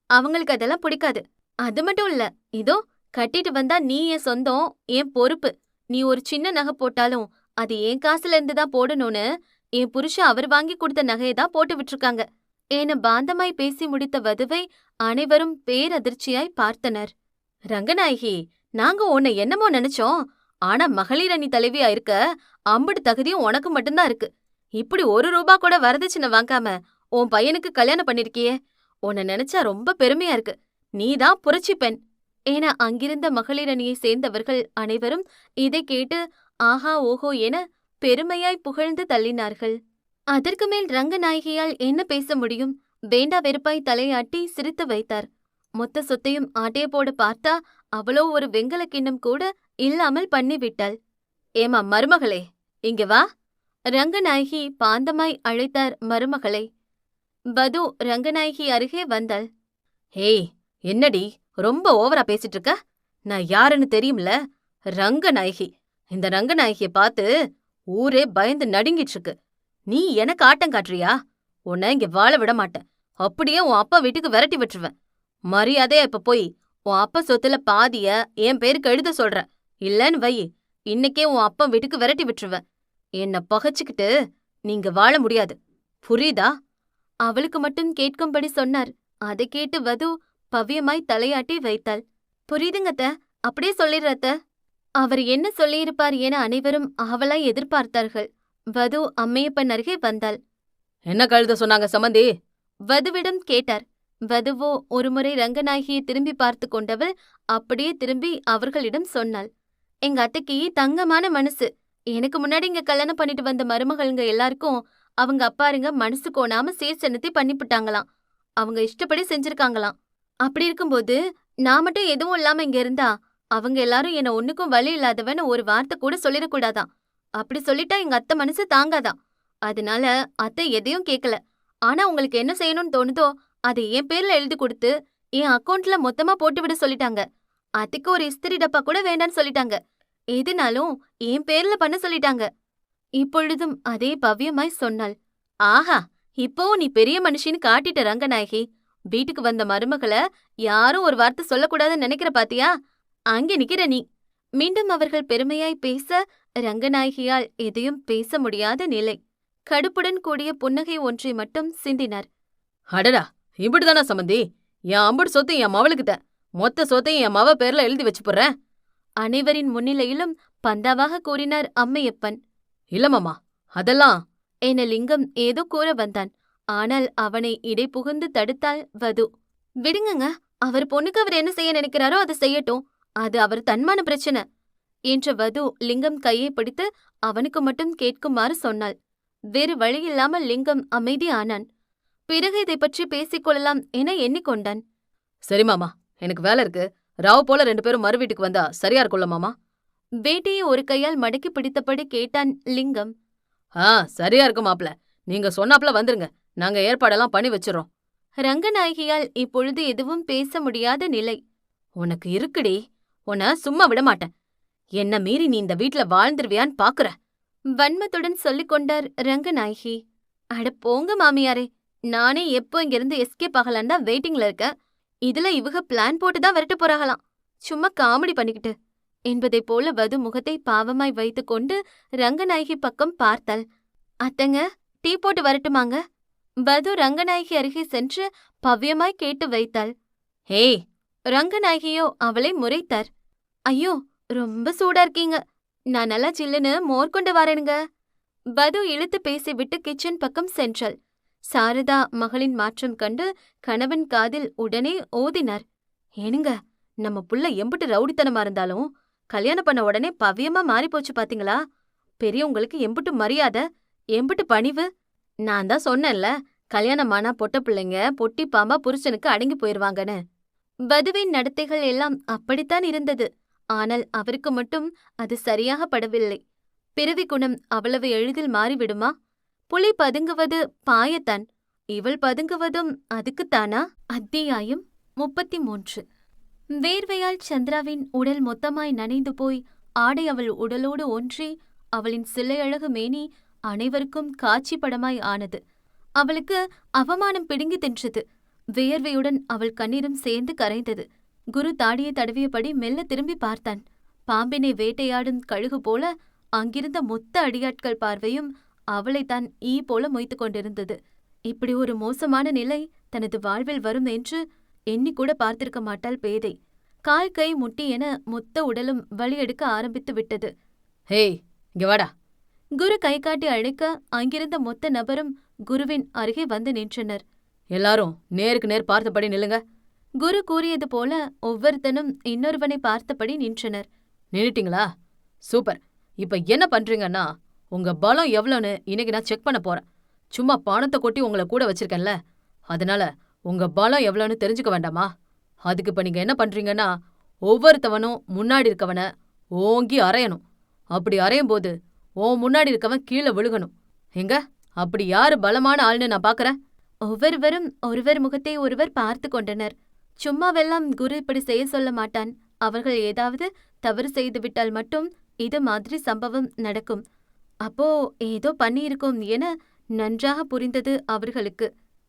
அவங்களுக்கு அதெல்லாம் பிடிக்காது. அது மட்டும் இல்ல, இதோ கட்டிட்டு வந்தா நீ என் சொந்தம், என் பொறுப்பு. நீ ஒரு சின்ன நகை போட்டாலும் அது என் காசுல இருந்து தான் போடணும்னு என் புருஷன் அவர் வாங்கி கொடுத்த நகையை தான் போட்டு விட்டுருக்காங்க என பாந்தமாய் பேசி முடித்த வதுவை அனைவரும் பேரதிர்ச்சியாய் பார்த்தனர். ரங்கநாயகி, நாங்க உன்னை என்னமோ நினைச்சோம். ஆனா மகளிர் அணி தலைவியா இருக்க அம்புடு தகுதியும் உனக்கு மட்டும்தான் இருக்கு. இப்படி 1 ரூபா கூட வரதட்சணை வாங்காம உன் பையனுக்கு கல்யாணம் பண்ணிருக்கியே, உன்னை நினைச்சா ரொம்ப பெருமையா இருக்கு. நீதான் புரட்சி பெண் என அங்கிருந்த மகளிர் அணியை சேர்ந்தவர்கள் அனைவரும் இதை கேட்டு ஆஹா ஓஹோ என பெருமையாய் புகழ்ந்து தள்ளினார்கள். அதற்கு மேல் ரங்கநாயகியால் என்ன பேச முடியும்? வேண்டா வெறுப்பாய் தலையாட்டி சிரித்து வைத்தார். மொத்த சொத்தையும் ஆட்டைய போட பார்த்தா அவளோ ஒரு வெங்கல கிண்ணம் கூட இல்லாமல் பண்ணிவிட்டாள். ஏமா மருமகளே, இங்க வா. ரங்கநாயகி பாந்தமாய் அழைத்தார் மருமகளை. வது ரங்கநாயகி அருகே வந்தாள். ஏய், என்னடி ரொம்ப ஓவரா பேசிட்டு இருக்க? நான் யாருன்னு தெரியும்ல, ரங்கநாயகி. இந்த ரங்கநாயகிய பார்த்து ஊரே பயந்து நடுங்கிட்டு இருக்கு. நீ எனக்கு ஆட்டம் காட்டுறியா? உன்னை இங்க வாழ விட மாட்டேன். அப்படியே உன் அப்பா வீட்டுக்கு விரட்டி விட்டுருவேன். மரியாதையா இப்ப போய் உன் அப்பா சொத்துல பாதிய என் பேருக்கு எழுத சொல்ற. இல்லன்னு வை, இன்னைக்கே உன் அப்பா வீட்டுக்கு விரட்டி விட்டுருவேன். என்ன பகைச்சுக்கிட்டு நீங்க வாழ முடியாது, புரியுதா? அவளுக்கு மட்டும் கேட்கும்படி சொன்னார். அதை கேட்டு வது பவ்யமாய் தலையாட்டி வைத்தாள். புரியுதுங்க அத்த, அப்படியே சொல்லிடுற அத்த. அவர் என்ன சொல்லியிருப்பார் என அனைவரும் ஆவலாய் எதிர்பார்த்தார்கள். வது அம்மையப்பன் அருகே வந்தாள். என்ன கழுத சொன்னாங்க சம்மந்தி? வதுவிடம் கேட்டார். வதுவோ ஒருமுறை ரங்கநாயகியை திரும்பி பார்த்து கொண்டவள் அப்படியே திரும்பி அவர்களிடம் சொன்னாள். எங்க அத்தைக்கு தங்கமான மனசு. எனக்கு முன்னாடி இங்க கல்யாணம் பண்ணிட்டு வந்த மருமகள்ங்க எல்லாருக்கும் அவங்க அப்பாருங்க மனசு கோணாம சீர்சனத்தை பண்ணிவிட்டாங்களாம். அவங்க இஷ்டப்படி செஞ்சிருக்காங்களாம். அப்படி இருக்கும்போது நான் மட்டும் எதுவும் இல்லாம இங்க இருந்தா அவங்க எல்லாரும் என்ன ஒண்ணுக்கும் வழி இல்லாதவன்னு ஒரு வார்த்தை கூட சொல்லிடக்கூடாதான். அப்படி சொல்லிட்டா எங்க அத்தை மனசு தாங்காதான். அதனால அத்தை எதையும் கேட்கல. ஆனா உங்களுக்கு என்ன செய்யணும்னு தோணுதோ அதை என் பேர்ல எழுதி கொடுத்து என் அக்கௌண்ட்ல மொத்தமா போட்டு விட சொல்லிட்டாங்க. அத்தைக்கு ஒரு இஸ்திரி டப்பா கூட வேண்டான்னு சொல்லிட்டாங்க. எதுனாலும் என் பேர்ல பண்ண சொல்லிட்டாங்க. இப்பொழுதும் அதே பவ்யமாய் சொன்னாள். ஆஹா, இப்போவும் நீ பெரிய மனுஷின்னு காட்டிட்ட ரங்கநாயகி. வீட்டுக்கு வந்த மருமகளை யாரும் ஒரு வார்த்தை சொல்லக்கூடாதுன்னு நினைக்கிற பாத்தியா? அங்கே நிக்கிற நீ. மீண்டும் அவர்கள் பெருமையாய் பேச ரங்கநாயகியால் எதையும் பேச முடியாத நிலை. கடுப்புடன் கூடிய புன்னகை ஒன்றை மட்டும் சிந்தினார். அடடா, இப்படிதானா சம்மந்தி? என் அம்புடு சொத்து என் மவளுக்குத. மொத்த சொத்தையும் என் மவ பேர்ல எழுதி வச்சு போடுறேன். அனைவரின் முன்னிலையிலும் பந்தாவாக கூறினார் அம்மையப்பன். இல்ல மாமா, அதெல்லாம் என லிங்கம் ஏதோ கூற வந்தான். ஆனால் அவனை இடை புகுந்து தடுத்தாள் வது. விடுங்கங்க, அவர் பொண்ணுக்கு அவர் என்ன செய்ய நினைக்கிறாரோ அதை செய்யட்டும். அது அவர் தன்மான பிரச்சனை என்ற வது லிங்கம் கையை பிடித்து அவனுக்கு மட்டும் கேட்குமாறு சொன்னாள். வேறு வழியில்லாமல் லிங்கம் அமைதி ஆனான். பிறகு இதை பற்றி பேசிக்கொள்ளலாம் என எண்ணிக்கொண்டான். சரி மாமா, எனக்கு வேலை இருக்கு. ராவ் போல 2 பேரும் மறு வீட்டுக்கு வந்தா சரியா இருக்கும்ல மாமா? வேட்டையை ஒரு கையால் மடக்கி பிடித்தபடி கேட்டான் லிங்கம். சரியா இருக்கும் மாப்ள. நீங்க சொன்னாப்ல வந்துருங்க. நாங்க ஏற்பாடெல்லாம் பண்ணி வச்சிரோம். ரங்கநாயகியால் இப்பொழுது எதுவும் பேச முடியாத நிலை. உனக்கு இருக்குடி, உன்னை சும்மா விட மாட்டேன். என்ன மீறி நீ இந்த வீட்ல வாழ்ந்துருவியான்னு பாக்குற. வன்மத்துடன் சொல்லிக் கொண்டார் ரங்கநாயகி. அட போங்க மாமியாரே, நானே எப்போ இங்கிருந்து எஸ்கேப் ஆகலான் தான் வெயிட்டிங்ல இருக்கேன். இதுல இவக பிளான் போட்டுதான் விரட்டு போறாகலாம். சும்மா காமெடி பண்ணிக்கிட்டு என்பதைப் போல வது முகத்தை பாவமாய் வைத்துக்கொண்டு ரங்கநாயகி பக்கம் பார்த்தாள். அத்தங்க, டீ போட்டு வரட்டுமாங்க? வது ரங்கநாயகி அருகே சென்று பவ்யமாய் கேட்டு வைத்தாள். ஹேய்! ரங்கநாயகியோ அவளை முறைத்தார். ஐயோ, ரொம்ப சூடா இருக்கீங்க. நான் நல்லா சில்லுன்னு மோர் கொண்டு வரேனுங்க. வது இழுத்து பேசிவிட்டு கிச்சன் பக்கம் சென்றாள். சாரதா மகளின் மாற்றம் கண்டு கணவன் காதில் உடனே ஓதினார். ஏனுங்க, நம்ம புள்ள எம்புட்டு ரவுடித்தனமா இருந்தாலும் கல்யாணம் பண்ண உடனே பவ்யமா மாறிப்போச்சு பாத்தீங்களா? பெரியவங்களுக்கு எம்புட்டு மரியாதை, எம்புட்டு பணிவு. நான் தான் சொன்னேன்ல, கல்யாணமானா பொட்ட பிள்ளைங்க பொட்டி பாம்பா புருஷனுக்கு அடங்கி போயிருவாங்கன்னு. வதுவின் நடத்தைகள் எல்லாம் அப்படித்தான் இருந்தது. ஆனால் அவருக்கு மட்டும் அது சரியாக படவில்லை. பிறவி குணம் அவ்வளவு எளிதில் மாறிவிடுமா? புலி பதுங்குவது பாயத்தான், இவள் பதுங்குவதும் அதுக்குத்தானா? அத்தியாயம் 33. வேர்வையால் சந்திராவின் உடல் மொத்தமாய் நனைந்து போய் ஆடை அவள் உடலோடு ஒன்றி அவளின் சிலையழகு மேனி அனைவருக்கும் காட்சி படமாய் ஆனது. அவளுக்கு அவமானம் பிடுங்கி தின்றது. வியர்வையுடன் அவள் கண்ணீரும் சேர்ந்து கரைந்தது. குரு தாடியை தடவியபடி மெல்ல திரும்பி பார்த்தான். பாம்பினை வேட்டையாடும் கழுகு போல அங்கிருந்த மொத்த அடியாட்கள் பார்வையும் அவளைத்தான் ஈ போல மொய்த்து கொண்டிருந்தது. இப்படி ஒரு மோசமான நிலை தனது வாழ்வில் வரும் என்று எண்ணிக்கூட பார்த்திருக்க மாட்டாள் பேதை. கால் கை முட்டி என மொத்த உடலும் வலியெடுக்க ஆரம்பித்து விட்டது. ஹேய், இங்க வாடா. குரு கை காட்டி அழைக்க அங்கிருந்த மொத்த நபரும் குருவின் அருகே வந்து நின்றனர். எல்லாரும் நேருக்கு நேர் பார்த்தபடி நில்லுங்க. குரு கூறியது போல ஒவ்வொருத்தனும் இன்னொருவனை பார்த்தபடி நின்றனர். நின்னுட்டீங்களா? சூப்பர். இப்ப என்ன பண்றீங்கன்னா, உங்க பலம் எவ்வளோன்னு இன்னைக்கு நான் செக் பண்ண போறேன். சும்மா பணத்தை கொட்டி உங்களை கூட வச்சிருக்கேன்ல, அதனால உங்க பலம் எவ்வளோன்னு தெரிஞ்சுக்க வேண்டாமா? அதுக்கு இப்ப நீங்க என்ன பண்றீங்கன்னா, ஒவ்வொருத்தவனும் முன்னாடி இருக்கவன ஓங்கி அரையணும். அப்படி அரையும் போது முன்னாடி இருக்கவன் கீழே விழுகணும். எங்க அப்படி யாரு பலமான ஆள்னு நான் பாக்குறேன். ஒவ்வொருவரும் ஒருவர் முகத்தை ஒருவர் பார்த்து கொண்டனர். சும்மாவெல்லாம் குரு இப்படி செய்ய சொல்ல மாட்டான். அவர்கள் ஏதாவது தவறு செய்துவிட்டால் மட்டும் இது மாதிரி சம்பவம் நடக்கும். அப்போ ஏதோ பண்ணியிருக்கும் என நன்றாக புரிந்தது அவர்களுக்கு.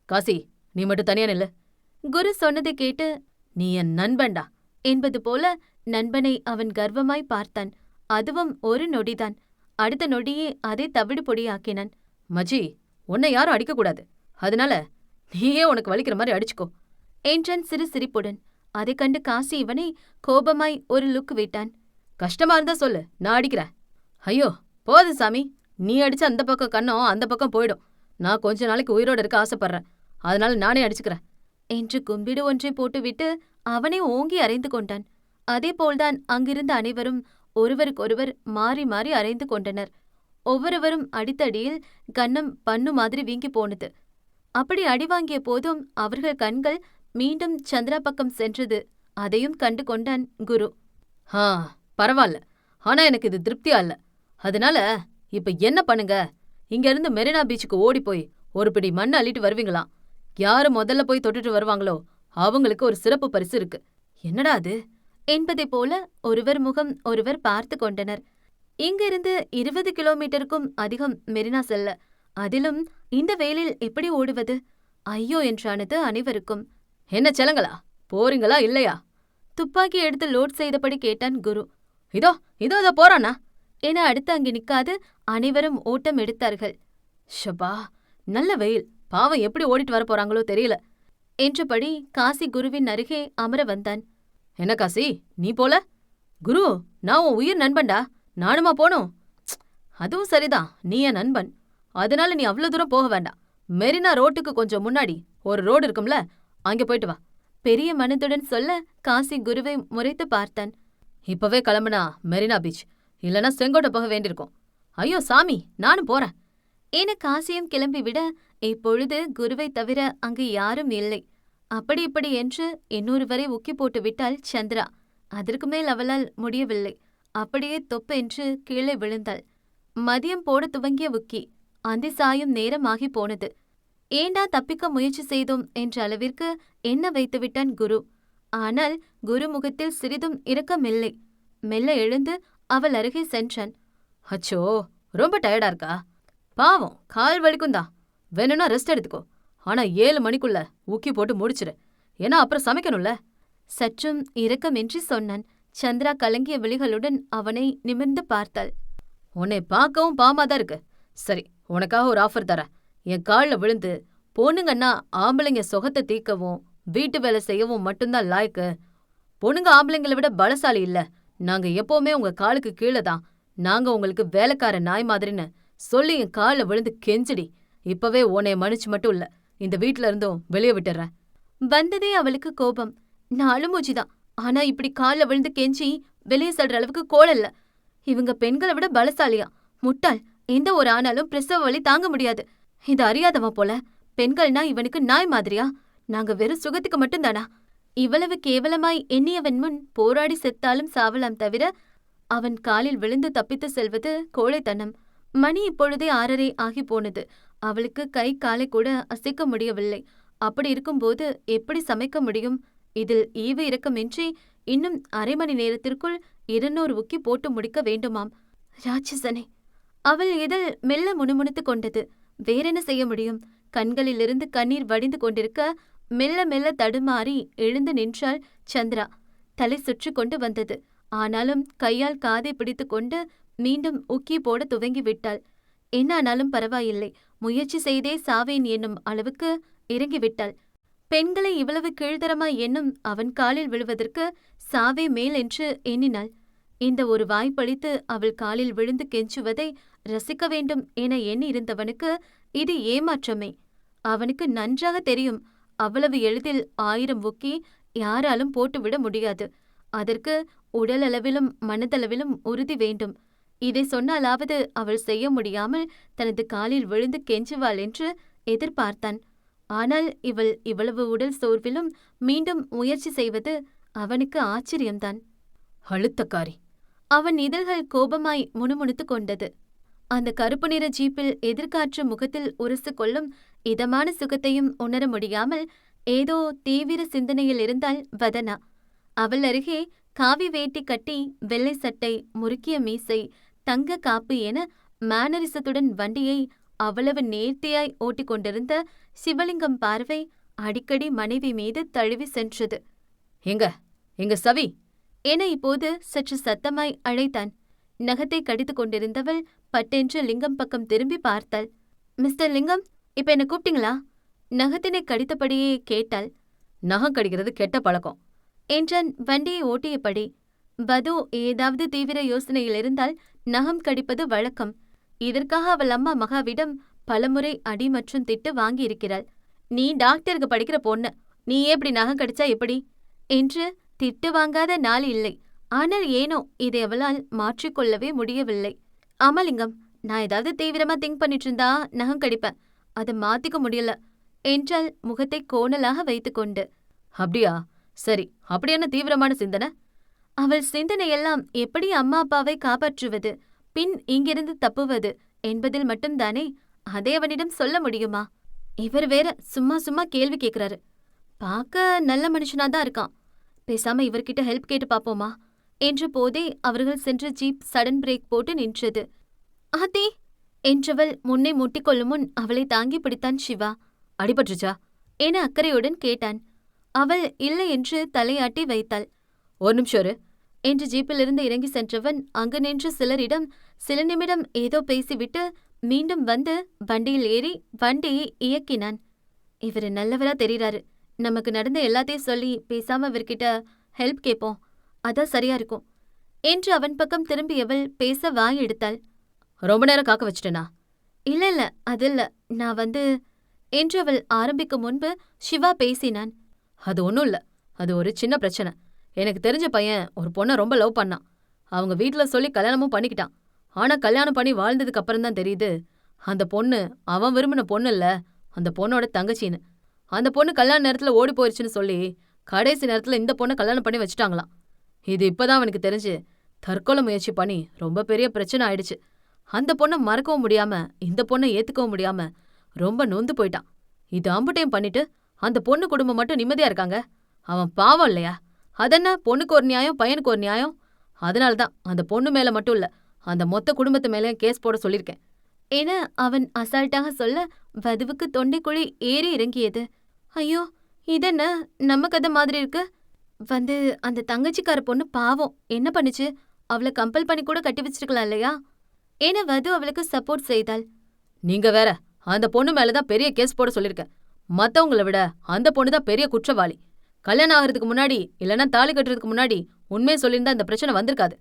காசி, நீ மட்டும் தனியா நில்லு. குரு சொன்னதை கேட்டு, நீ என் நண்பன்டா என்பது போல நண்பனை அவன் கர்வமாய் பார்த்தான். அதுவும் ஒரு நொடிதான். அடுத்த நொடியே அதை தவிடு பொடியாக்கினான். மச்சி, உன்னை யாரும் அடிக்கக்கூடாது. அதனால நீயே உனக்கு வலிக்கிற மாதிரி அடிச்சுக்கோ என்றான் சிறு சிரிப்புடன். அதைக் கண்டு காசி இவனை கோபமாய் ஒரு லுக் விட்டான். கஷ்டமா இருந்தா சொல்லு, நான் அடிக்கிறேன். ஐயோ போது சாமி, நீ அடிச்ச அந்த பக்கம் கண்ணம் அந்த பக்கம் போயிடும். நான் கொஞ்ச நாளைக்கு உயிரோட இருக்க ஆசைப்படுறேன், அதனால நானே அடிச்சுக்கிறேன் என்று கும்பிடு ஒன்றை போட்டுவிட்டு அவனை ஓங்கி அறைந்து கொண்டான். அதேபோல்தான் அங்கிருந்த அனைவரும் ஒருவருக்கொருவர் மாறி மாறி அறைந்து கொண்டனர். ஒவ்வொருவரும் அடித்தடியில் கன்னம் பண்ணு மாதிரி வீங்கி போனது. அப்படி அடி வாங்கிய போதும் அவர்கள் கண்கள் மீண்டும் சந்திரா பக்கம் சென்றது. அதையும் கண்டு கொண்டான் குரு. பரவாயில்ல, ஆனா எனக்கு இது திருப்தியா இல்ல. அதனால இப்ப என்ன பண்ணுங்க, இங்க இருந்து மெரினா பீச்சுக்கு ஓடி போய் ஒரு பிடி மண் அள்ளிட்டு வருவீங்களாம். யாரு முதல்ல போய் தொட்டுட்டு வருவாங்களோ அவங்களுக்கு ஒரு சிறப்பு பரிசு இருக்கு. என்னடா அது என்பதைப் போல ஒருவர் முகம் ஒருவர் பார்த்து கொண்டனர். இங்கிருந்து 20 கிலோமீட்டருக்கும் அதிகம் மெரினா செல்ல. அதிலும் இந்த வெயிலில் எப்படி ஓடுவது? ஐயோ என்றானது அனைவருக்கும். என்ன செலங்களா, போறீங்களா இல்லையா? துப்பாக்கி எடுத்து லோட் செய்தபடி கேட்டான் குரு. இதோ இதோ இதோ போறானா என அடுத்து அங்கு நிற்காது அனைவரும் ஓட்டம் எடுத்தார்கள். ஷபா, நல்ல வெயில், பாவம் எப்படி ஓடிட்டு வர போறாங்களோ தெரியல என்றபடி காசி குருவின் அருகே அமர வந்தான். என்ன காசி, நீ போல? குரு, நான் உன் உயிர் நண்பன்டா, நானுமா போனோம்? அதுவும் சரிதான், நீ என் நண்பன், அதனால நீ அவ்வளவு தூரம் போக வேண்டாம். மெரினா ரோட்டுக்கு கொஞ்சம் முன்னாடி ஒரு ரோடு இருக்கும்ல, அங்கே போயிட்டு வா. பெரிய மனதுடன் சொல்ல காசி குருவை முறைத்து பார்த்தான். இப்பவே கிளம்புனா மெரினா பீச், இல்லைன்னா செங்கோட்டை போக வேண்டியிருக்கும். ஐயோ சாமி, நானும் போறேன் என காசியும் கிளம்பிவிட இப்பொழுது குருவை தவிர அங்கு யாரும் இல்லை. அப்படி இப்படி என்று இன்னொருவரை உக்கி போட்டு விட்டாள் சந்திரா. அதற்கு மேல் அவளால் முடியவில்லை. அப்படியே தொப்பென்று கீழே விழுந்தாள். மதியம் போட துவங்கிய உக்கி அந்தி சாயும் நேரமாகி போனது. ஏண்டா தப்பிக்க முயற்சி செய்தோம் என்ற அளவிற்கு என்ன வைத்துவிட்டான் குரு. ஆனால் குரு முகத்தில் சிறிதும் இரக்கமில்லை. மெல்ல எழுந்து அவள் அருகே சென்றான். அச்சோ, ரொம்ப டயர்டா இருக்கா? பாவம், கால் வலிக்கும்தான், வேணும்னா ரெஸ்ட் எடுத்துக்கோ. ஆனா 7 மணிக்குள்ள உக்கி போட்டு முடிச்சிரு, ஏன்னா அப்புறம் சமைக்கணும்ல. சற்றும் இரக்கமின்றி சொன்னான். சந்திரா கலங்கிய விழிகளுடன் அவனை நிமிர்ந்து பார்த்தாள். உன்னை பார்க்கவும் பாமாதான் இருக்கு. சரி, உனக்காக ஒரு ஆஃபர் தரேன். என் காலில் விழுந்து, பொண்ணுங்கன்னா ஆம்பளைங்க சொகத்தை தீக்கவும் வீட்டு வேலை செய்யவும் மட்டும்தான் லாய்க்கு. பொண்ணுங்க ஆம்பளைங்களை விட பலசாலி இல்ல. நாங்க எப்பவுமே உங்க காலுக்கு கீழே தான். நாங்க உங்களுக்கு வேலைக்கார நாய் மாதிரின்னு சொல்லி என் காலில் விழுந்து கெஞ்சிடி. இப்பவே உன்னைய மன்னிச்சு மட்டும் இல்ல, இந்த வீட்டுல இருந்தும் வெளியே விட்டுறேன். வந்ததே அவளுக்கு கோபம். நாலும் மூச்சிதான், ஆனா இப்படி காலில் விழுந்து கெஞ்சி வெளியே சொல்ற அளவுக்கு கோலல்ல. இவங்க பெண்களை விட பலசாலியா? முட்டாள். எந்த ஒரு ஆனாலும் பிரசவ வலி தாங்க முடியாது. இது அறியாதவா போல. பெண்கள்னா இவனுக்கு நாய் மாதிரியா? நாங்க வெறும் சுகத்துக்கு மட்டும்தானா? இவ்வளவு கேவலமாய் எண்ணியவன் முன் போராடி செத்தாலும் சாவலாம் தவிர அவன் காலில் விழுந்து தப்பித்து செல்வது கோழைத்தனம். மணி இப்பொழுதே 6:30 ஆகி போனது. அவளுக்கு கை காலை கூட அசைக்க முடியவில்லை. அப்படி இருக்கும்போது எப்படி சமைக்க முடியும்? இதில் ஈவு இரக்கமின்றி இன்னும் அரை மணி நேரத்திற்குள் 200 உக்கி போட்டு முடிக்க வேண்டுமாம். ராட்சசனே! அவள் இதழ் மெல்ல முணுமுணுத்துக் கொண்டது. வேறென்ன செய்ய முடியும்? கண்களிலிருந்து கண்ணீர் வடிந்து கொண்டிருக்க மெல்ல மெல்ல தடுமாறி எழுந்து நின்றாள் சந்திரா. தலை சுற்றி கொண்டு வந்தது. ஆனாலும் கையால் காதை பிடித்து கொண்டு மீண்டும் உக்கி போட துவங்கி விட்டாள். என்ன ஆனாலும் பரவாயில்லை, முயற்சி செய்தே சாவேன் என்னும் அளவுக்கு இறங்கிவிட்டாள். பெண்களை இவ்வளவு கீழ்த்தரமாய் எண்ணும் அவன் காலில் விழுவதற்கு சாவே மேல் என்று எண்ணினாள். இந்த ஒரு வாய்ப்பளித்து அவள் காலில் விழுந்து கெஞ்சுவதை ரசிக்க வேண்டும் என எண்ணி இருந்தவனுக்கு இது ஏமாற்றமே. அவனுக்கு நன்றாக தெரியும், அவ்வளவு எளிதில் 1000 உக்கி யாராலும் போட்டுவிட முடியாது. அதற்கு உடலளவிலும் மனதளவிலும் உறுதி வேண்டும். இதை சொன்னாலாவது அவள் செய்ய முடியாமல் தனது காலில் விழுந்து கெஞ்சுவாள் என்று எதிர்பார்த்தான். ஆனால் இவள் இவ்வளவு உடல் சோர்விலும் மீண்டும் முயற்சி செய்வது அவனுக்கு ஆச்சரியம்தான். அழுத்தக்காரி! அவன் இதழ்கள் கோபமாய் முணுமுணுத்துக் கொண்டது. அந்த கருப்பு நிற ஜீப்பில் எதிர்காற்று முகத்தில் உரசு கொள்ளும் இதமான சுகத்தையும் உணர முடியாமல் ஏதோ தீவிர சிந்தனையில் இருந்தாள் வதனா. அவள் அருகே காவி வேட்டி கட்டி, வெள்ளை சட்டை, முறுக்கிய மீசை, தங்க காப்பு என மேனரிசத்துடன் வண்டியை அவ்வளவு நேர்த்தியாய் ஓட்டிக் கொண்டிருந்த சிவலிங்கம் பார்வை அடிக்கடி மனைவி மீது தழுவி சென்றது. எங்க சவி என இப்போது சற்று சத்தமாய் அழைத்தான். நகத்தை கடித்துக் கொண்டிருந்தவள் பட்டென்று லிங்கம் பக்கம் திரும்பி பார்த்தாள். மிஸ்டர் லிங்கம், இப்ப என்ன கூப்பிட்டீங்களா? நகத்தினை கடித்தபடியே கேட்டாள். நகம் கடிக்கிறது கெட்ட பழக்கம் என்றான் வண்டியை ஓட்டியபடி. பது ஏதாவது தீவிர யோசனையில் இருந்தால் நகம் கடிப்பது வழக்கம். இதற்காக அவள் அம்மா மகாவிடம் பலமுறை அடி மற்றும் திட்டு வாங்கியிருக்கிறாள். நீ டாக்டருக்கு படிக்கிற பொண்ணு, நீ எப்படி நகம் கடிச்சா எப்படி என்று திட்டு வாங்காத நாள் இல்லை. ஆனால் ஏனோ இதை அவளால் மாற்றிக்கொள்ளவே முடியவில்லை. ஆமாலிங்கம், நான் ஏதாவது தீவிரமா திங்க் பண்ணிட்டு இருந்தா நகம் கடிப்பேன், அதை மாத்திக்க முடியல என்றாள் முகத்தை கோணலாக வைத்துக்கொண்டு. அப்படியா? சரி, அப்படி என்ன தீவிரமான சிந்தனை? அவள் சிந்தனையெல்லாம் எப்படி அம்மா அப்பாவை காப்பாற்றுவது, பின் இங்கிருந்து தப்புவது என்பதில் மட்டும்தானே. அதை அவனிடம் சொல்ல முடியுமா? இவர் வேற சும்மா சும்மா கேள்வி கேட்கிறாரு. பார்க்க நல்ல மனுஷனாதான் இருக்கான். பேசாம இவர்கிட்ட ஹெல்ப் கேட்டு பாப்போமா என்ற போதே அவர்கள் சென்ற ஜீப் சடன் பிரேக் போட்டு நின்றது. ஆத்தி என்றவள் முன்னே முட்டிக்கொள்ளும் முன் அவளை தாங்கி பிடித்தான் சிவா. அடிபட்டுச்சா என அக்கறையுடன் கேட்டான். அவள் இல்லை என்று தலையாட்டி வைத்தாள். ஒரு நிமிஷம் இரு என்று ஜீப்பிலிருந்து இறங்கி சென்றவன் அங்கு நின்று சிலரிடம் சில நிமிடம் ஏதோ பேசிவிட்டு மீண்டும் வந்து வண்டியில் ஏறி வண்டியை இயக்கினான். இவரு நல்லவரா தெரிகிறாரு. நமக்கு நடந்த எல்லாத்தையும் சொல்லி பேசாம இவர்கிட்ட ஹெல்ப் கேட்போம், அதான் சரியா இருக்கும் என்று அவன் பக்கம் திரும்பியவள் பேச வாய் எடுத்தாள். ரொம்ப நேரம் காக்க வச்சிட்டேனா? இல்ல இல்ல, அது இல்ல, நான் வந்து என்று அவள் ஆரம்பிக்கும் முன்பு சிவா பேசினான். அது ஒன்றும் இல்லை, அது ஒரு சின்ன பிரச்சனை. எனக்கு தெரிஞ்ச பையன் ஒரு பொண்ணை ரொம்ப லவ் பண்ணான். அவங்க வீட்டில் சொல்லி கல்யாணமும் பண்ணிக்கிட்டான். ஆனால் கல்யாணம் பண்ணி வாழ்ந்ததுக்கு அப்புறம்தான் தெரியுது அந்த பொண்ணு அவன் விரும்பின பொண்ணு இல்லை, அந்த பொண்ணோட தங்கச்சின்னு. அந்த பொண்ணு கல்யாண நேரத்தில் ஓடி போயிடுச்சுன்னு சொல்லி கடைசி நேரத்தில் இந்த பொண்ணை கல்யாணம் பண்ணி வச்சுட்டாங்களாம். இது இப்போதான் அவனுக்கு தெரிஞ்சு தற்கொலை முயற்சி பண்ணி ரொம்ப பெரிய பிரச்சனை ஆயிடுச்சு. அந்த பொண்ணை மறக்கவும் முடியாம இந்த பொண்ணை ஏத்துக்கவும் முடியாம ரொம்ப நொந்து போயிட்டான். இது அம்புட்டையும் பண்ணிட்டு அந்த பொண்ணு குடும்பம் மட்டும் நிம்மதியா இருக்காங்க. அவன் பாவம் இல்லையா? அதென்ன, பொண்ணுக்கு ஒரு நியாயம் பையனுக்கு ஒரு நியாயம். அதனால்தான் அந்த பொண்ணு மேல மட்டும் இல்ல, அந்த மொத்த குடும்பத்து மேலேயும் கேஸ் போட சொல்லியிருக்கேன் என அவன் அசால்ட்டாக சொல்ல வதுவுக்கு தொண்டைக்குழி ஏறி இறங்கியது. ஐயோ, இதென்ன நம்ம கதை மாதிரி இருக்கு. வந்து அந்த தங்கச்சிக்கார பொண்ணு பாவம், என்ன பண்ணுச்சு? அவளை கம்பல் பண்ணி கூட கட்டி வச்சிருக்கலாம் இல்லையா என வது அவளுக்கு சப்போர்ட் செய்தாள். நீங்க வேற, அந்த பொண்ணு மேலதான் பெரிய கேஸ் போட சொல்லியிருக்கேன். மத்தவங்கள விட அந்த பொண்ணுதான் பெரிய குற்றவாளி. கல்யாணம் ஆகிறதுக்கு முன்னாடி இல்லைன்னா தாலி கட்டுறதுக்கு முன்னாடி உண்மையை சொல்லியிருந்தா இந்த பிரச்சனை வந்திருக்காது.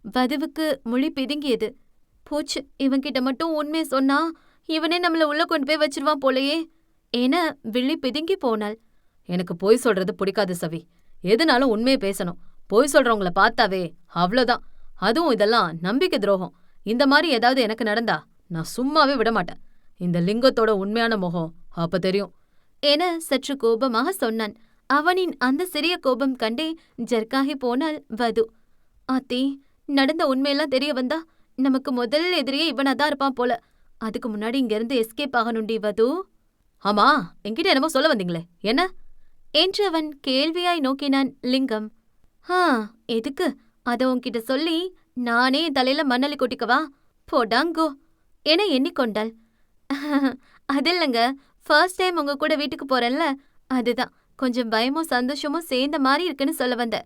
வதுவுக்கு மொழி பிதுங்கியது. போச்சு, இவன்கிட்ட மட்டும் உண்மையை சொன்னா இவனே நம்மள உள்ள கொண்டு போய் வச்சிருவான் போலையே என விழி பிதுங்கி போனாள். எனக்கு பொய் சொல்றது பிடிக்காது சவி. எதுனாலும் உண்மையை பேசணும். பொய் சொல்றவங்கள பார்த்தாவே அவ்வளோதான். அதுவும் இதெல்லாம் நம்பிக்கை துரோகம். இந்த மாதிரி ஏதாவது எனக்கு நடந்தா நான் சும்மாவே விடமாட்டேன். இந்த லிங்கத்தோட உண்மையான முகம் அப்ப தெரியும் என சற்று கோபமாக சொன்னான். அவனின் அந்த சிறிய கோபம் கண்டே ஜர்க்காகி போனாள் வது. ஆத்தி, நடந்த உண்மையெல்லாம் தெரிய வந்தா நமக்கு முதல் எதிரியே இவனாதான் இருப்பான் போல. அதுக்கு முன்னாடி இங்கிருந்து எஸ்கேப் ஆகணுண்டி வது. ஆமா, என்கிட்ட என்னமோ சொல்ல வந்தீங்களே, என்ன என்று அவன் கேள்வியாய் நோக்கினான் லிங்கம். எதுக்கு? அத உன்கிட்ட சொல்லி நானே என் தலையில மண்ணலி கொட்டிக்கவா? போடாங்கோ என எண்ணிக்கொண்டாள். அதில்லைங்க, ஃபர்ஸ்ட் டைம் உங்க கூட வீட்டுக்கு போறேன்ல, அதுதான் கொஞ்சம் பயமும் சந்தோஷமும் சேர்ந்த மாதிரி இருக்குன்னு சொல்ல வந்த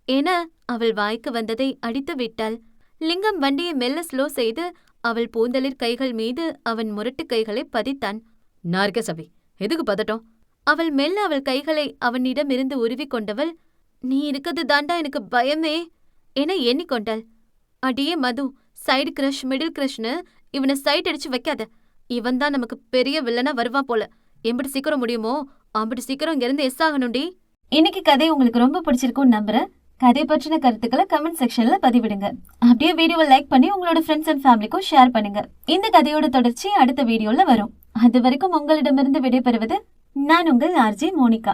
என அவள் வாய்க்கு வந்ததை அடித்து விட்டாள். லிங்கம் வண்டியை மெல்ல ஸ்லோ செய்து அவள் பூந்தளிர் கைகள் மீது அவன் முரட்டு கைகளை பதித்தான். நான் இருக்க சவி, எதுக்கு பதட்டம்? அவள் மெல்ல அவள் கைகளை அவனிடமிருந்து உருவி கொண்டவள், நீ இருக்கிறது தாண்டா எனக்கு பயமே என எண்ணிக்கொண்டாள். அடியே மது, சைடு கிரஷ் மிடில் கிரஷ்னு இவனை சைட் அடிச்சு வைக்காத. இவன் தான் நமக்கு பெரிய வில்லனா வருவான் போல. எம்பிட்டு சீக்கிரம் முடியுமோ அம்பிட்டு சீக்கிரம் இங்கிருந்து எஸ் ஆகணும்டி. இன்னைக்கு கதை உங்களுக்கு ரொம்ப பிடிச்சிருக்கும்னு நம்புறேன். கதை பற்றின கருத்துக்களை கமெண்ட் செக்ஷன்ல பதிவிடுங்க. அப்படியே வீடியோவை லைக் பண்ணி உங்களோட ஃப்ரெண்ட்ஸ் அண்ட் ஃபேமிலிக்கும் ஷேர் பண்ணுங்க. இந்த கதையோட தொடர்ச்சி அடுத்த வீடியோல வரும். அது வரைக்கும் உங்களிடமிருந்து விடைபெறுவது நான் உங்கள் ஆர்ஜே மோனிகா.